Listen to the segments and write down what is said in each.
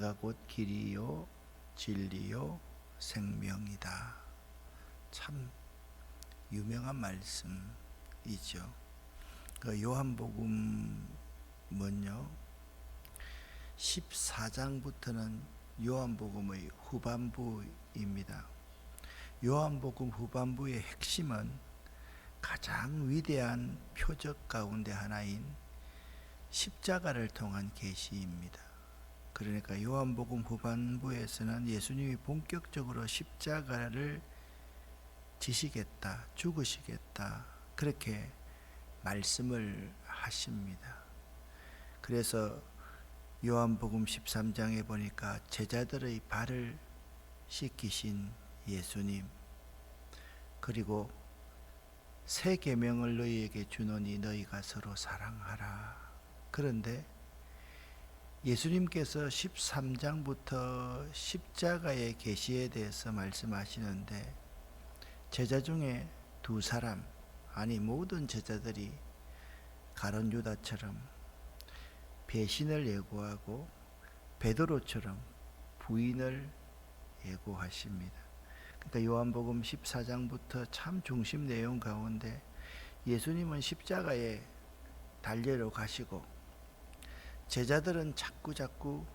내가 곧 길이요 진리요 생명이다. 참 유명한 말씀이죠. 그 요한복음은요 14장부터는 요한복음의 후반부입니다. 요한복음 후반부의 핵심은 가장 위대한 표적 가운데 하나인 십자가를 통한 계시입니다. 그러니까 요한복음 후반부에서는 예수님이 본격적으로 십자가를 지시겠다, 죽으시겠다, 그렇게 말씀을 하십니다. 그래서 요한복음 13장에 보니까 제자들의 발을 씻기신 예수님, 그리고 새 계명을 너희에게 주노니 너희가 서로 사랑하라. 그런데 예수님께서 13장부터 십자가의 계시에 대해서 말씀하시는데 제자 중에 두 사람, 아니 모든 제자들이 가룟 유다처럼 배신을 예고하고 베드로처럼 부인을 예고하십니다. 그러니까 요한복음 14장부터 참 중심 내용 가운데 예수님은 십자가에 달려러 가시고 제자들은 자꾸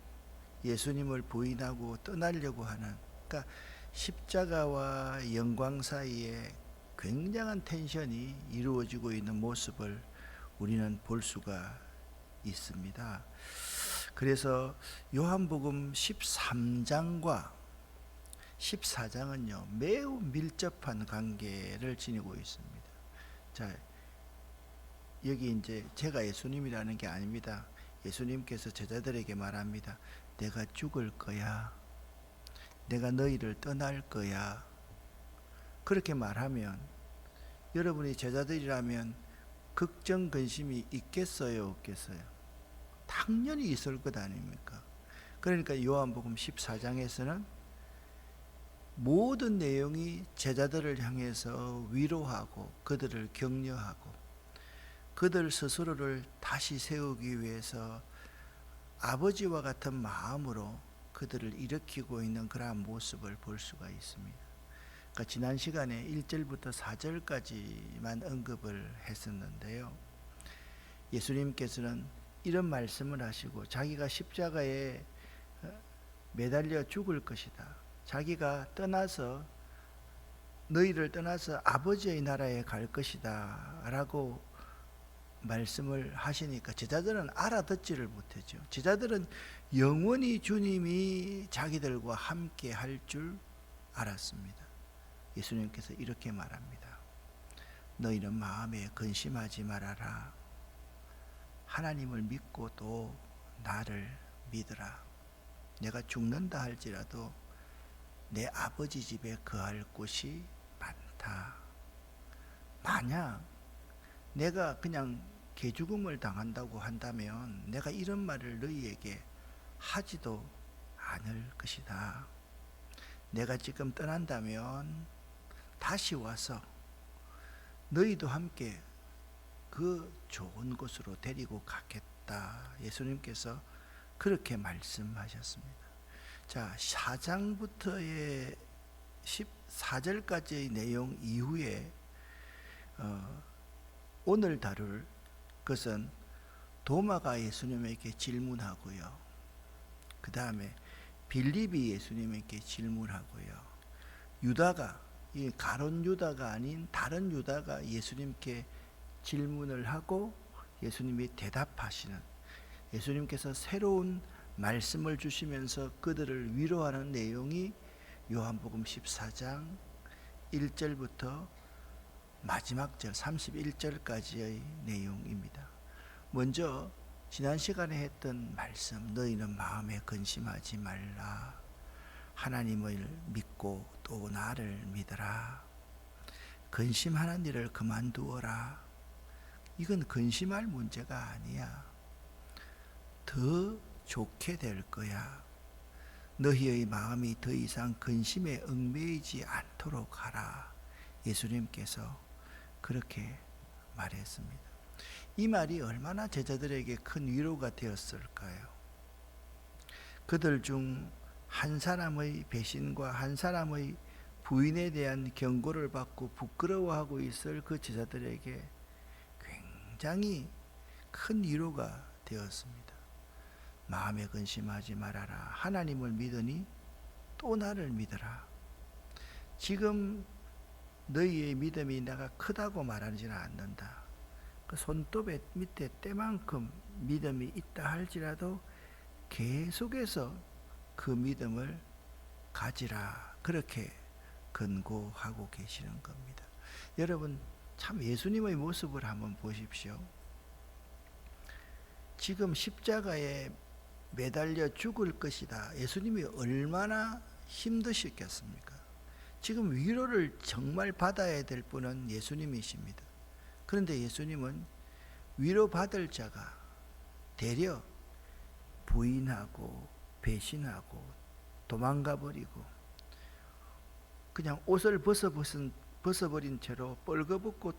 예수님을 부인하고 떠나려고 하는, 그러니까 십자가와 영광 사이에 굉장한 텐션이 이루어지고 있는 모습을 우리는 볼 수가 있습니다. 그래서 요한복음 13장과 14장은요 매우 밀접한 관계를 지니고 있습니다. 자, 여기 이제 제가 예수님이라는 게 아닙니다. 예수님께서 제자들에게 말합니다. 내가 죽을 거야. 내가 너희를 떠날 거야. 그렇게 말하면 여러분이 제자들이라면 걱정 근심이 있겠어요, 없겠어요? 당연히 있을 것 아닙니까? 그러니까 요한복음 14장에서는 모든 내용이 제자들을 향해서 위로하고 그들을 격려하고 그들 스스로를 다시 세우기 위해서 아버지와 같은 마음으로 그들을 일으키고 있는 그러한 모습을 볼 수가 있습니다. 그러니까 지난 시간에 1절부터 4절까지만 언급을 했었는데요. 예수님께서는 이런 말씀을 하시고 자기가 십자가에 매달려 죽을 것이다. 자기가 떠나서 너희를 떠나서 아버지의 나라에 갈 것이다 라고 말씀을 하시니까 제자들은 알아듣지를 못했죠. 제자들은 영원히 주님이 자기들과 함께 할 줄 알았습니다. 예수님께서 이렇게 말합니다. 너희는 마음에 근심하지 말아라. 하나님을 믿고 또 나를 믿으라. 내가 죽는다 할지라도 내 아버지 집에 거할 곳이 많다. 만약 내가 그냥 개죽음을 당한다고 한다면 내가 이런 말을 너희에게 하지도 않을 것이다. 내가 지금 떠난다면 다시 와서 너희도 함께 그 좋은 곳으로 데리고 가겠다. 예수님께서 그렇게 말씀하셨습니다. 자, 4장부터의 14절까지의 내용 이후에 오늘 다룰 것은 도마가 예수님에게 질문하고요. 그 다음에 빌립이 예수님에게 질문하고요. 유다가, 이 가룟 유다가 아닌 다른 유다가 예수님께 질문을 하고 예수님이 대답하시는, 예수님께서 새로운 말씀을 주시면서 그들을 위로하는 내용이 요한복음 14장 1절부터 마지막 절 31절까지의 내용입니다. 먼저 지난 시간에 했던 말씀, 너희는 마음에 근심하지 말라. 하나님을 믿고 또 나를 믿으라. 근심하는 일을 그만두어라. 이건 근심할 문제가 아니야. 더 좋게 될 거야. 너희의 마음이 더 이상 근심에 얽매이지 않도록 하라. 예수님께서 그렇게 말했습니다. 이 말이 얼마나 제자들에게 큰 위로가 되었을까요? 그들 중 한 사람의 배신과 한 사람의 부인에 대한 경고를 받고 부끄러워하고 있을 그 제자들에게 굉장히 큰 위로가 되었습니다. 마음에 근심하지 말아라. 하나님을 믿으니 또 나를 믿어라. 지금 너희의 믿음이 내가 크다고 말하지는 않는다. 그 손톱 밑에 때만큼 믿음이 있다 할지라도 계속해서 그 믿음을 가지라. 그렇게 권고하고 계시는 겁니다. 여러분, 참 예수님의 모습을 한번 보십시오. 지금 십자가에 매달려 죽을 것이다. 예수님이 얼마나 힘드셨겠습니까? 지금 위로를 정말 받아야 될 분은 예수님이십니다. 그런데 예수님은 위로받을 자가 되려 부인하고 배신하고 도망가 버리고 그냥 옷을 벗어버린 채로 뻘거벗고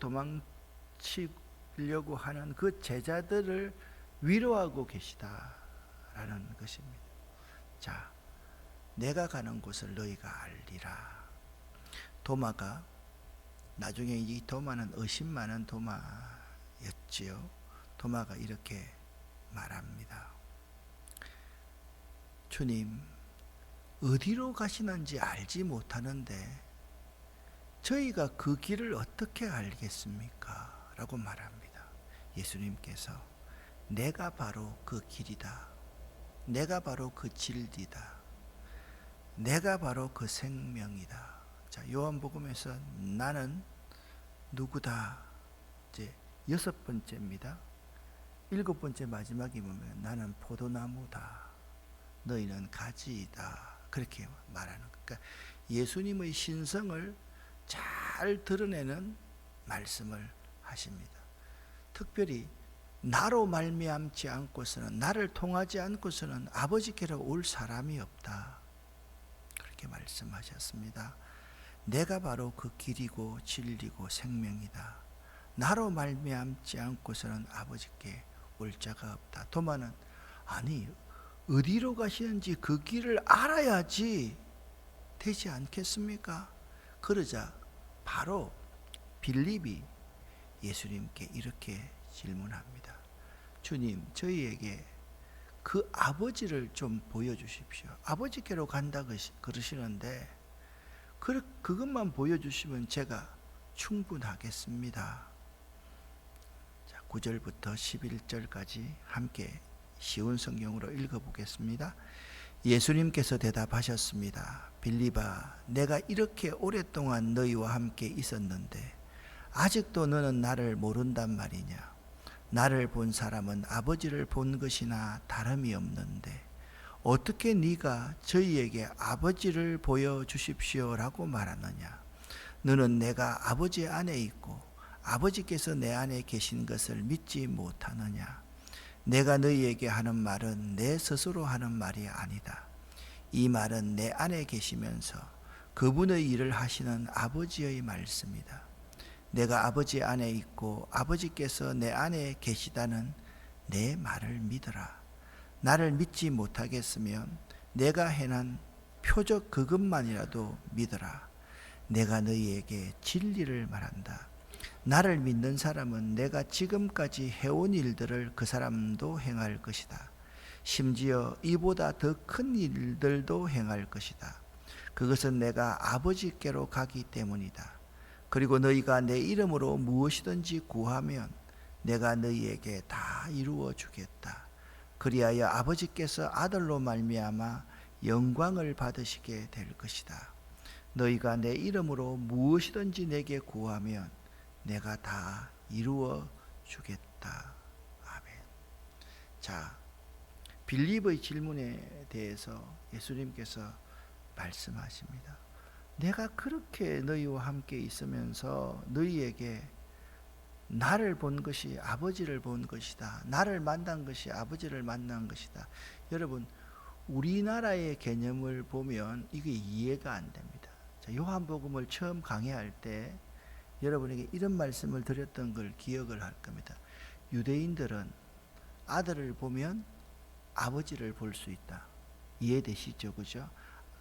도망치려고 하는 그 제자들을 위로하고 계시다라는 것입니다. 자, 내가 가는 곳을 너희가 알리라. 도마가 나중에 이 도마는 의심 많은 도마였지요. 도마가 이렇게 말합니다. 주님, 어디로 가시는지 알지 못하는데 저희가 그 길을 어떻게 알겠습니까? 라고 말합니다. 예수님께서 내가 바로 그 길이다. 내가 바로 그 진리다. 내가 바로 그 생명이다. 자, 요한복음에서 나는 누구다. 이제 6번째입니다. 7번째 마지막에 보면 나는 포도나무다. 너희는 가지이다. 그렇게 말하는 것. 그러니까 예수님의 신성을 잘 드러내는 말씀을 하십니다. 특별히 나로 말미암지 않고서는, 나를 통하지 않고서는 아버지께로 올 사람이 없다. 그렇게 말씀하셨습니다. 내가 바로 그 길이고 진리고 생명이다. 나로 말미암지 않고서는 아버지께 올 자가 없다. 도마는 아니 어디로 가시는지 그 길을 알아야지 되지 않겠습니까? 그러자 바로 빌립이 예수님께 이렇게 질문합니다. 주님, 저희에게 그 아버지를 좀 보여주십시오. 아버지께로 간다 그러시는데 그것만 보여주시면 제가 충분하겠습니다. 자, 9절부터 11절까지 함께 쉬운 성경으로 읽어보겠습니다. 예수님께서 대답하셨습니다. 빌립아, 내가 이렇게 오랫동안 너희와 함께 있었는데 아직도 너는 나를 모른단 말이냐? 나를 본 사람은 아버지를 본 것이나 다름이 없는데 어떻게 네가 저희에게 아버지를 보여주십시오라고 말하느냐? 너는 내가 아버지 안에 있고 아버지께서 내 안에 계신 것을 믿지 못하느냐? 내가 너희에게 하는 말은 내 스스로 하는 말이 아니다. 이 말은 내 안에 계시면서 그분의 일을 하시는 아버지의 말씀이다. 내가 아버지 안에 있고 아버지께서 내 안에 계시다는 내 말을 믿어라. 나를 믿지 못하겠으면 내가 해난 표적 그것만이라도 믿어라. 내가 너희에게 진리를 말한다. 나를 믿는 사람은 내가 지금까지 해온 일들을 그 사람도 행할 것이다. 심지어 이보다 더 큰 일들도 행할 것이다. 그것은 내가 아버지께로 가기 때문이다. 그리고 너희가 내 이름으로 무엇이든지 구하면 내가 너희에게 다 이루어 주겠다. 그리하여 아버지께서 아들로 말미암아 영광을 받으시게 될 것이다. 너희가 내 이름으로 무엇이든지 내게 구하면 내가 다 이루어 주겠다. 아멘. 자, 빌립의 질문에 대해서 예수님께서 말씀하십니다. 내가 그렇게 너희와 함께 있으면서 너희에게 나를 본 것이 아버지를 본 것이다. 나를 만난 것이 아버지를 만난 것이다. 여러분, 우리나라의 개념을 보면 이게 이해가 안 됩니다. 자, 요한복음을 처음 강의할 때 여러분에게 이런 말씀을 드렸던 걸 기억을 할 겁니다. 유대인들은 아들을 보면 아버지를 볼 수 있다. 이해되시죠? 그죠?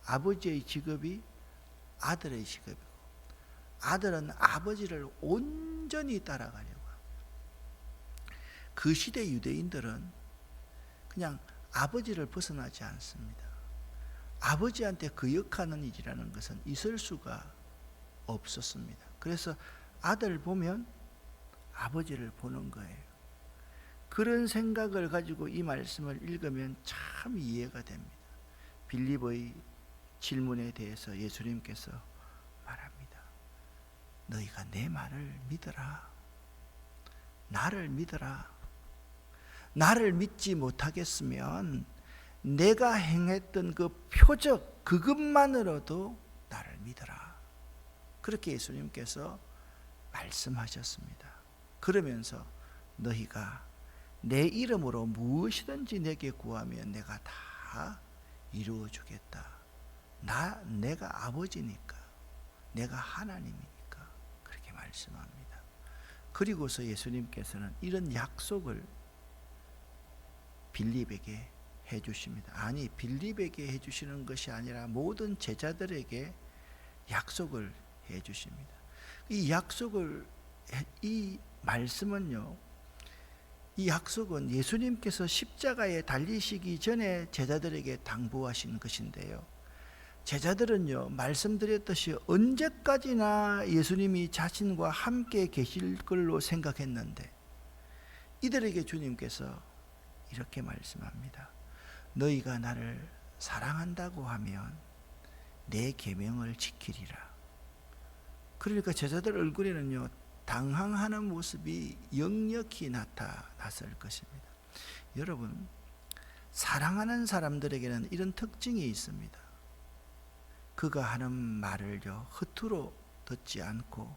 아버지의 직업이 아들의 직업이고, 아들은 아버지를 온전히 따라가려고 합니다. 그 시대 유대인들은 그냥 아버지를 벗어나지 않습니다. 아버지한테 거역하는 일이라는 것은 있을 수가 없었습니다. 그래서 아들 보면 아버지를 보는 거예요. 그런 생각을 가지고 이 말씀을 읽으면 참 이해가 됩니다. 빌립의 질문에 대해서 예수님께서 말합니다. 너희가 내 말을 믿어라. 나를 믿어라. 나를 믿지 못하겠으면 내가 행했던 그 표적 그것만으로도 나를 믿어라. 그렇게 예수님께서 말씀하셨습니다. 그러면서 너희가 내 이름으로 무엇이든지 내게 구하면 내가 다 이루어 주겠다. 내가 아버지니까, 내가 하나님이니까 그렇게 말씀합니다. 그리고서 예수님께서는 이런 약속을 빌립에게 해주십니다. 아니, 빌립에게 해주시는 것이 아니라 모든 제자들에게 약속을 해주십니다. 이 말씀은요, 이 약속은 예수님께서 십자가에 달리시기 전에 제자들에게 당부하신 것인데요, 제자들은요, 말씀드렸듯이 언제까지나 예수님이 자신과 함께 계실 걸로 생각했는데, 이들에게 주님께서 이렇게 말씀합니다. 너희가 나를 사랑한다고 하면 내 계명을 지키리라. 그러니까 제자들 얼굴에는요, 당황하는 모습이 역력히 나타났을 것입니다. 여러분, 사랑하는 사람들에게는 이런 특징이 있습니다. 그가 하는 말을요, 허투루 듣지 않고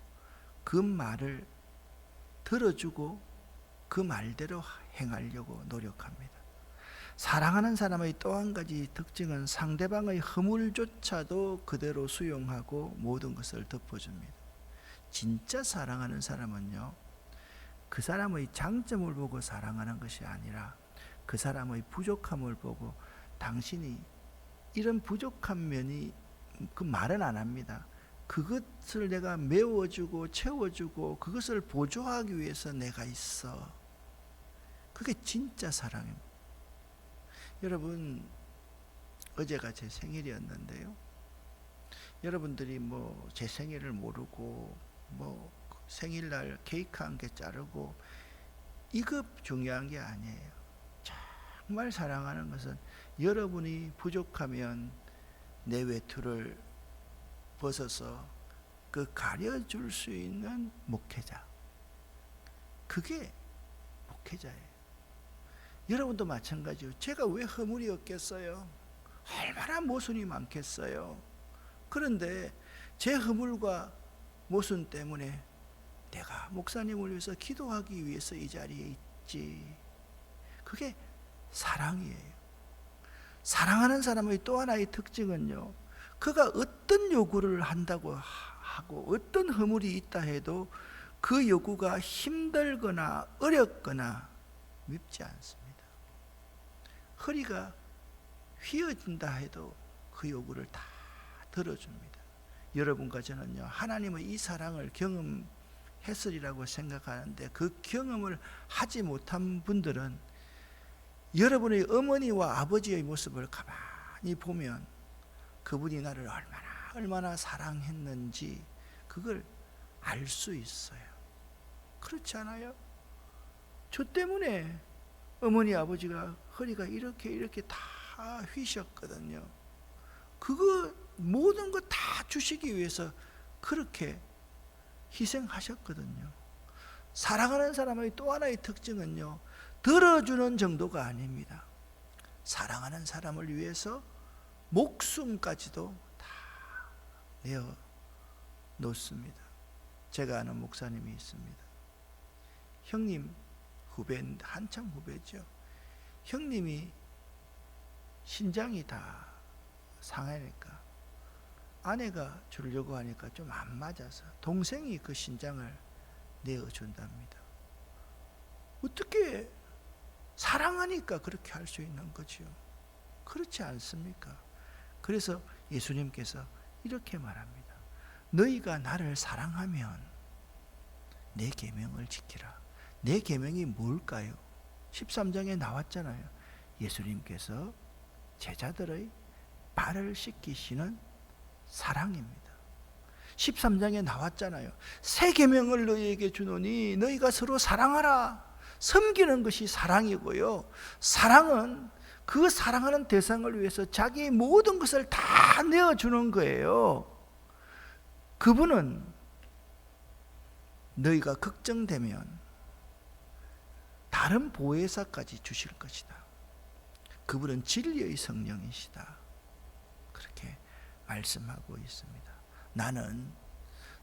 그 말을 들어주고 그 말대로 행하려고 노력합니다. 사랑하는 사람의 또 한 가지 특징은 상대방의 허물조차도 그대로 수용하고 모든 것을 덮어줍니다. 진짜 사랑하는 사람은요, 그 사람의 장점을 보고 사랑하는 것이 아니라 그 사람의 부족함을 보고, 당신이 이런 부족한 면이, 그 말은 안 합니다. 그것을 내가 메워주고 채워주고 그것을 보조하기 위해서 내가 있어. 그게 진짜 사랑입니다. 여러분, 어제가 제 생일이었는데요, 여러분들이 뭐 제 생일을 모르고 뭐 생일날 케이크 한 개 자르고, 이거 중요한 게 아니에요. 정말 사랑하는 것은 여러분이 부족하면 내 외투를 벗어서 그 가려줄 수 있는 목회자, 그게 목회자예요. 여러분도 마찬가지요. 제가 왜 허물이 없겠어요? 얼마나 모순이 많겠어요. 그런데 제 허물과 모순 때문에 내가 목사님을 위해서 기도하기 위해서 이 자리에 있지. 그게 사랑이에요. 사랑하는 사람의 또 하나의 특징은요, 그가 어떤 요구를 한다고 하고 어떤 허물이 있다 해도 그 요구가 힘들거나 어렵거나 밉지 않습니다. 허리가 휘어진다 해도 그 요구를 다 들어줍니다. 여러분과 저는요, 하나님의 이 사랑을 경험했으리라고 생각하는데, 그 경험을 하지 못한 분들은 여러분의 어머니와 아버지의 모습을 가만히 보면 그분이 나를 얼마나 사랑했는지 그걸 알 수 있어요. 그렇지 않아요? 저 때문에 어머니 아버지가 허리가 이렇게 다 휘셨거든요. 그거 모든 거 다 주시기 위해서 그렇게 희생하셨거든요. 사랑하는 사람의 또 하나의 특징은요, 들어주는 정도가 아닙니다. 사랑하는 사람을 위해서 목숨까지도 다 내어 놓습니다. 제가 아는 목사님이 있습니다. 형님 후배, 한참 후배죠. 형님이 신장이 다 상하니까 아내가 주려고 하니까 좀 안 맞아서 동생이 그 신장을 내어준답니다. 어떻게 사랑하니까 그렇게 할 수 있는 거지요. 그렇지 않습니까? 그래서 예수님께서 이렇게 말합니다. 너희가 나를 사랑하면 내 계명을 지키라. 내 계명이 뭘까요? 13장에 나왔잖아요. 예수님께서 제자들의 발을 씻기시는 사랑입니다. 13장에 나왔잖아요. 새 계명을 너희에게 주노니 너희가 서로 사랑하라. 섬기는 것이 사랑이고요. 사랑은 그 사랑하는 대상을 위해서 자기의 모든 것을 다 내어주는 거예요. 그분은 너희가 걱정되면 다른 보혜사까지 주실 것이다. 그분은 진리의 성령이시다. 그렇게 말씀하고 있습니다. 나는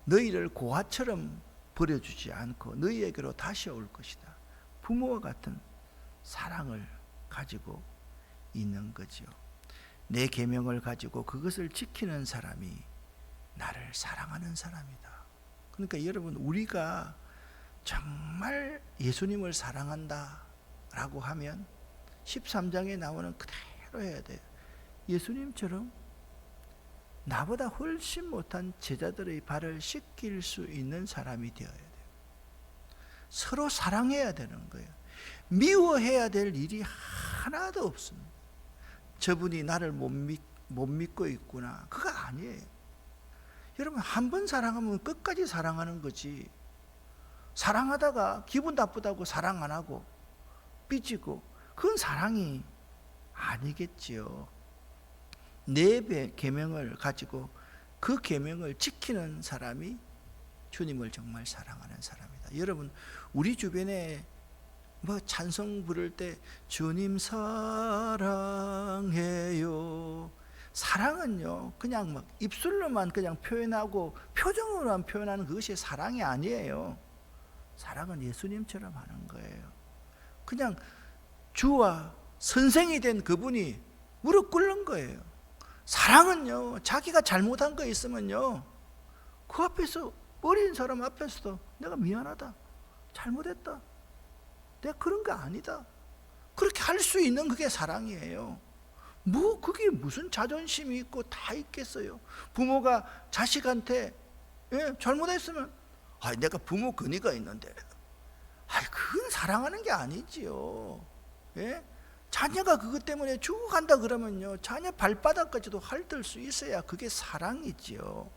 너희를 고아처럼 버려주지 않고 너희에게로 다시 올 것이다. 부모와 같은 사랑을 가지고 있는 거죠. 내 계명을 가지고 그것을 지키는 사람이 나를 사랑하는 사람이다. 그러니까 여러분, 우리가 정말 예수님을 사랑한다 라고 하면 13장에 나오는 그대로 해야 돼요. 예수님처럼 나보다 훨씬 못한 제자들의 발을 씻길 수 있는 사람이 되어야 돼요. 서로 사랑해야 되는 거예요. 미워해야 될 일이 하나도 없습니다. 저분이 나를 못 믿고 있구나, 그거 아니에요. 여러분, 한 번 사랑하면 끝까지 사랑하는 거지, 사랑하다가 기분 나쁘다고 사랑 안 하고 삐지고, 그건 사랑이 아니겠지요. 내 계명을 가지고 그 계명을 지키는 사람이 주님을 정말 사랑하는 사람이다. 여러분, 우리 주변에 뭐 찬송 부를 때 주님 사랑해요, 사랑은요 그냥 막 입술로만 그냥 표현하고 표정으로만 표현하는 그것이 사랑이 아니에요. 사랑은 예수님처럼 하는 거예요. 그냥 주와 선생이 된 그분이 무릎 꿇는 거예요. 사랑은요, 자기가 잘못한 거 있으면요, 그 앞에서, 어린 사람 앞에서도 내가 미안하다, 잘못했다, 내가 그런 거 아니다, 그렇게 할 수 있는 그게 사랑이에요. 뭐 그게 무슨 자존심이 있고 다 있겠어요. 부모가 자식한테 잘못했으면 내가 부모 근위가 있는데, 그건 사랑하는 게 아니지요. 자녀가 그것 때문에 죽어간다 그러면요, 자녀 발바닥까지도 핥을 수 있어야 그게 사랑이지요.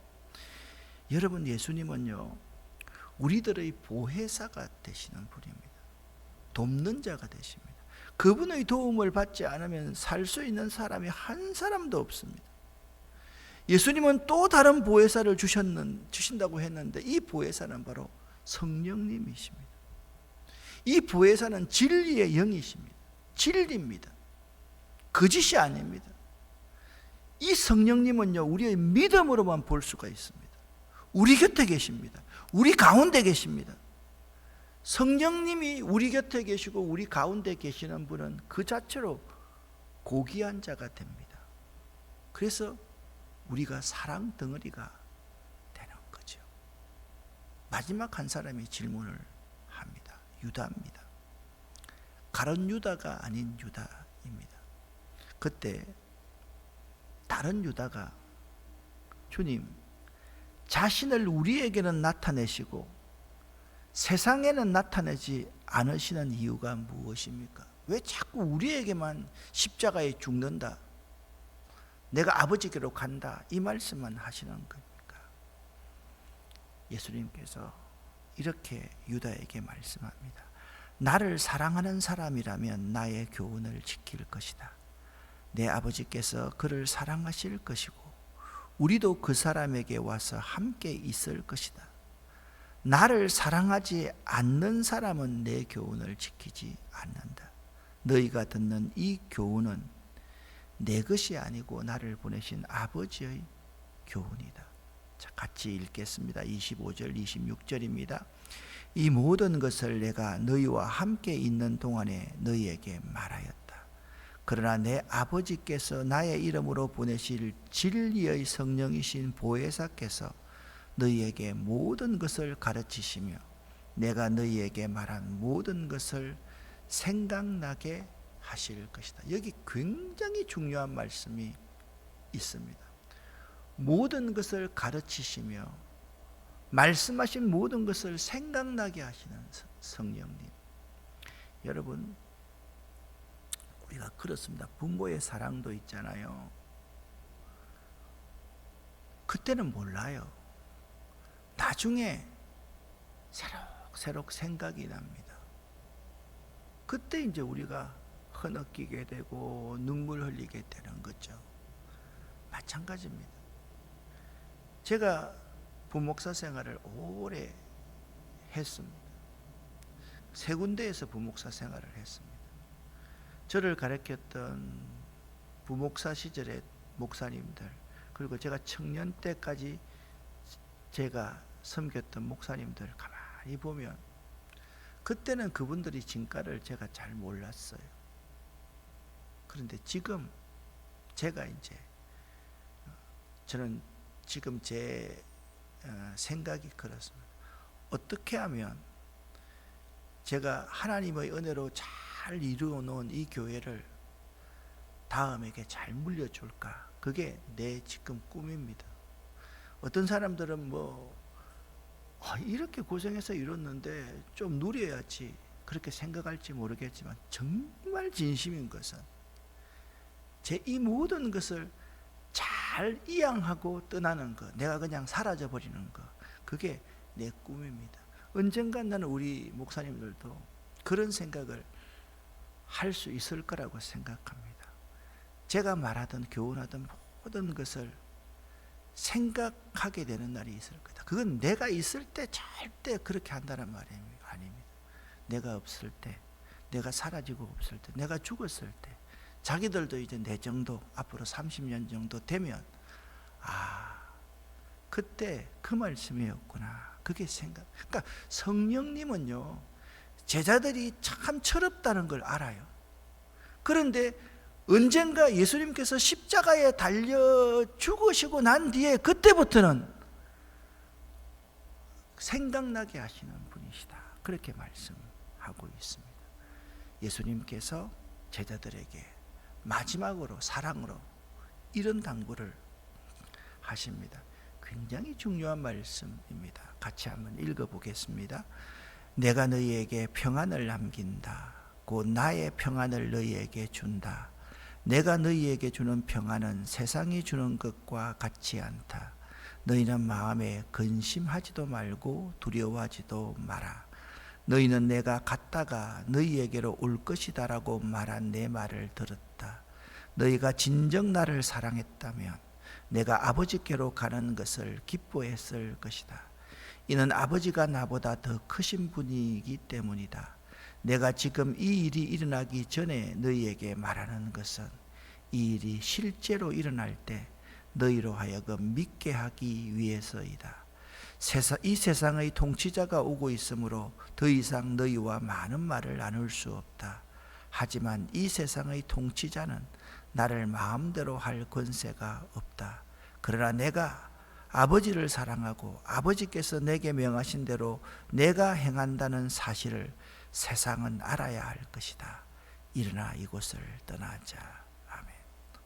여러분, 예수님은요 우리들의 보혜사가 되시는 분입니다. 돕는 자가 되십니다. 그분의 도움을 받지 않으면 살 수 있는 사람이 한 사람도 없습니다. 예수님은 또 다른 보혜사를 주신다고 했는데, 이 보혜사는 바로 성령님이십니다. 이 보혜사는 진리의 영이십니다. 진리입니다. 거짓이 아닙니다. 이 성령님은요 우리의 믿음으로만 볼 수가 있습니다. 우리 곁에 계십니다. 우리 가운데 계십니다. 성령님이 우리 곁에 계시고 우리 가운데 계시는 분은 그 자체로 고귀한 자가 됩니다. 그래서 우리가 사랑 덩어리가 되는 거죠. 마지막 한 사람이 질문을 합니다. 유다입니다. 가룟 유다가 아닌 유다입니다. 그때 다른 유다가 주님, 자신을 우리에게는 나타내시고 세상에는 나타내지 않으시는 이유가 무엇입니까? 왜 자꾸 우리에게만 십자가에 죽는다, 내가 아버지께로 간다, 이 말씀만 하시는 겁니까? 예수님께서 이렇게 유다에게 말씀합니다. 나를 사랑하는 사람이라면 나의 교훈을 지킬 것이다. 내 아버지께서 그를 사랑하실 것이고 우리도 그 사람에게 와서 함께 있을 것이다. 나를 사랑하지 않는 사람은 내 교훈을 지키지 않는다. 너희가 듣는 이 교훈은 내 것이 아니고 나를 보내신 아버지의 교훈이다. 자, 같이 읽겠습니다. 25절 26절입니다. 이 모든 것을 내가 너희와 함께 있는 동안에 너희에게 말하였다. 그러나 내 아버지께서 나의 이름으로 보내실 진리의 성령이신 보혜사께서 너희에게 모든 것을 가르치시며 내가 너희에게 말한 모든 것을 생각나게 하실 것이다. 여기 굉장히 중요한 말씀이 있습니다. 모든 것을 가르치시며 말씀하신 모든 것을 생각나게 하시는 성령님. 여러분, 우리가 그렇습니다. 부모의 사랑도 있잖아요. 그때는 몰라요. 나중에 새록새록 생각이 납니다. 그때 이제 우리가 흐느끼게 되고 눈물 흘리게 되는 거죠. 마찬가지입니다. 제가 부목사 생활을 오래 했습니다. 3군데에서 부목사 생활을 했습니다. 저를 가르쳤던 부목사 시절의 목사님들, 그리고 제가 청년 때까지 제가 섬겼던 목사님들 가만히 보면 그때는 그분들이 진가를 제가 잘 몰랐어요. 그런데 지금 제가 이제 저는 지금 제 생각이 그렇습니다. 어떻게 하면 제가 하나님의 은혜로 잘 이루어 놓은 이 교회를 다음에게 잘 물려줄까? 그게 내 지금 꿈입니다. 어떤 사람들은 이렇게 고생해서 이뤘는데 좀 누려야지 그렇게 생각할지 모르겠지만, 정말 진심인 것은 제 이 모든 것을 잘 이양하고 떠나는 것, 내가 그냥 사라져 버리는 것, 그게 내 꿈입니다. 언젠간 나는 우리 목사님들도 그런 생각을 할 수 있을 거라고 생각합니다. 제가 말하던 교훈하던 모든 것을 생각하게 되는 날이 있을 거다. 그건 내가 있을 때 절대 그렇게 한다는 말이 아닙니다. 내가 없을 때, 내가 사라지고 없을 때, 내가 죽었을 때, 자기들도 이제 내 정도, 앞으로 30년 정도 되면 그때 그 말씀이었구나, 그게 생각. 그러니까 성령님은요, 제자들이 참 철없다는 걸 알아요. 그런데 언젠가 예수님께서 십자가에 달려 죽으시고 난 뒤에 그때부터는 생각나게 하시는 분이시다, 그렇게 말씀하고 있습니다. 예수님께서 제자들에게 마지막으로 사랑으로 이런 당부를 하십니다. 굉장히 중요한 말씀입니다. 같이 한번 읽어보겠습니다. 내가 너희에게 평안을 남긴다. 곧 나의 평안을 너희에게 준다. 내가 너희에게 주는 평안은 세상이 주는 것과 같지 않다. 너희는 마음에 근심하지도 말고 두려워하지도 마라. 너희는 내가 갔다가 너희에게로 올 것이다라고 말한 내 말을 들었다. 너희가 진정 나를 사랑했다면 내가 아버지께로 가는 것을 기뻐했을 것이다. 이는 아버지가 나보다 더 크신 분이기 때문이다. 내가 지금 이 일이 일어나기 전에 너희에게 말하는 것은 이 일이 실제로 일어날 때 너희로 하여금 믿게 하기 위해서이다. 이 세상의 통치자가 오고 있으므로 더 이상 너희와 많은 말을 나눌 수 없다. 하지만 이 세상의 통치자는 나를 마음대로 할 권세가 없다. 그러나 내가 아버지를 사랑하고 아버지께서 내게 명하신 대로 내가 행한다는 사실을 세상은 알아야 할 것이다. 일어나 이곳을 떠나자. 아멘.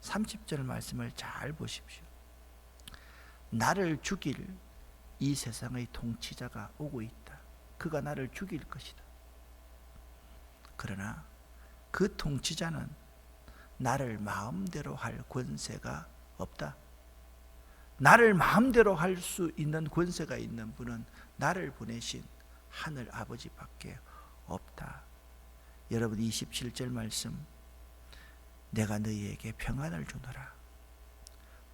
30절 말씀을 잘 보십시오. 나를 죽일 이 세상의 통치자가 오고 있다. 그가 나를 죽일 것이다. 그러나 그 통치자는 나를 마음대로 할 권세가 없다. 나를 마음대로 할 수 있는 권세가 있는 분은 나를 보내신 하늘 아버지밖에 없다. 여러분, 27절 말씀, 내가 너희에게 평안을 주노라.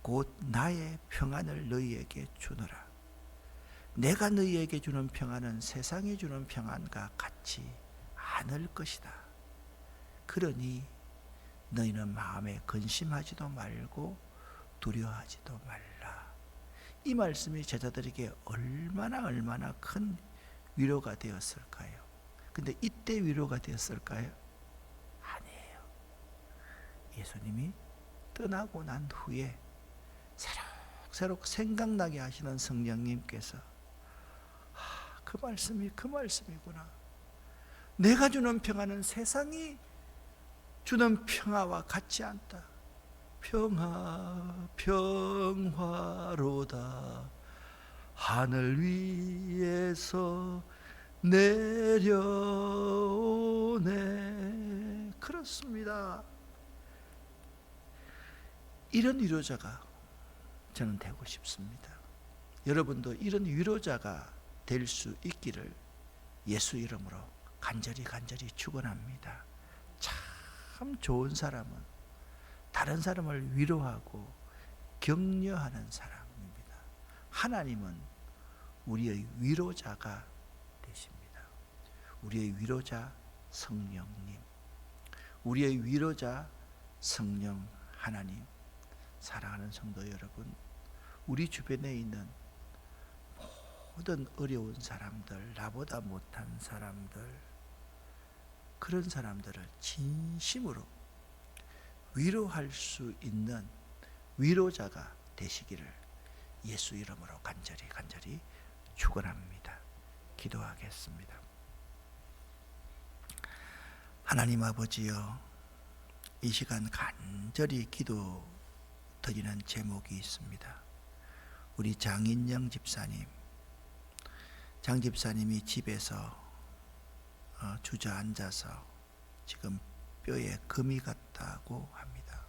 곧 나의 평안을 너희에게 주노라. 내가 너희에게 주는 평안은 세상이 주는 평안과 같지 않을 것이다. 그러니 너희는 마음에 근심하지도 말고 두려워하지도 말라. 이 말씀이 제자들에게 얼마나 큰 위로가 되었을까요? 근데 이때 위로가 되었을까요? 아니에요. 예수님이 떠나고 난 후에 새록새록 생각나게 하시는 성령님께서 그 말씀이 그 말씀이구나. 내가 주는 평안은 세상이 주는 평화와 같지 않다. 평화로다. 하늘 위에서 내려오네. 그렇습니다. 이런 위로자가 저는 되고 싶습니다. 여러분도 이런 위로자가 될 수 있기를 예수 이름으로 간절히 축원합니다. 참 좋은 사람은 다른 사람을 위로하고 격려하는 사람입니다. 하나님은 우리의 위로자가 되십니다. 우리의 위로자 성령님, 우리의 위로자 성령 하나님. 사랑하는 성도 여러분, 우리 주변에 있는 모든 어려운 사람들, 나보다 못한 사람들, 그런 사람들을 진심으로 위로할 수 있는 위로자가 되시기를 예수 이름으로 간절히 축원합니다. 기도하겠습니다. 하나님 아버지여, 이 시간 간절히 기도 드리는 제목이 있습니다. 우리 장인영 집사님, 장 집사님이 집에서 주저앉아서 지금 뼈에 금이 갔다고 합니다.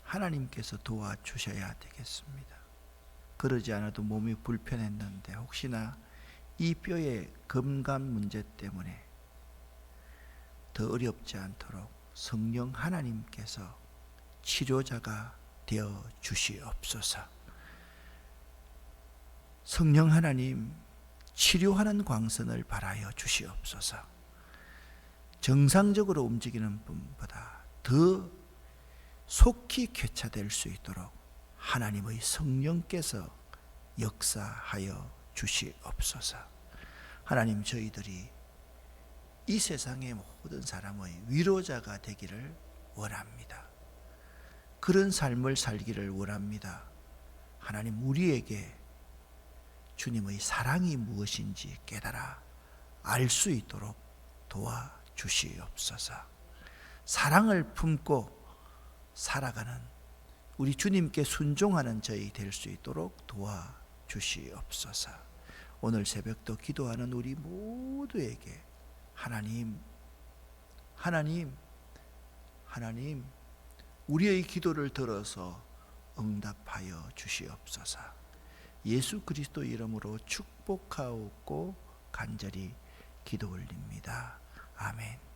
하나님께서 도와주셔야 되겠습니다. 그러지 않아도 몸이 불편했는데 혹시나 이 뼈의 금감 문제 때문에 더 어렵지 않도록 성령 하나님께서 치료자가 되어 주시옵소서. 성령 하나님, 치료하는 광선을 발하여 주시옵소서. 정상적으로 움직이는 분보다 더 속히 쾌차될 수 있도록 하나님의 성령께서 역사하여 주시옵소서. 하나님, 저희들이 이 세상의 모든 사람의 위로자가 되기를 원합니다. 그런 삶을 살기를 원합니다. 하나님, 우리에게 주님의 사랑이 무엇인지 깨달아 알 수 있도록 도와주시옵소서. 사랑을 품고 살아가는 우리 주님께 순종하는 저희 될 수 있도록 도와주시옵소서. 오늘 새벽도 기도하는 우리 모두에게 하나님, 우리의 기도를 들어서 응답하여 주시옵소서. 예수 그리스도 이름으로 축복하옵고 간절히 기도 올립니다. 아멘.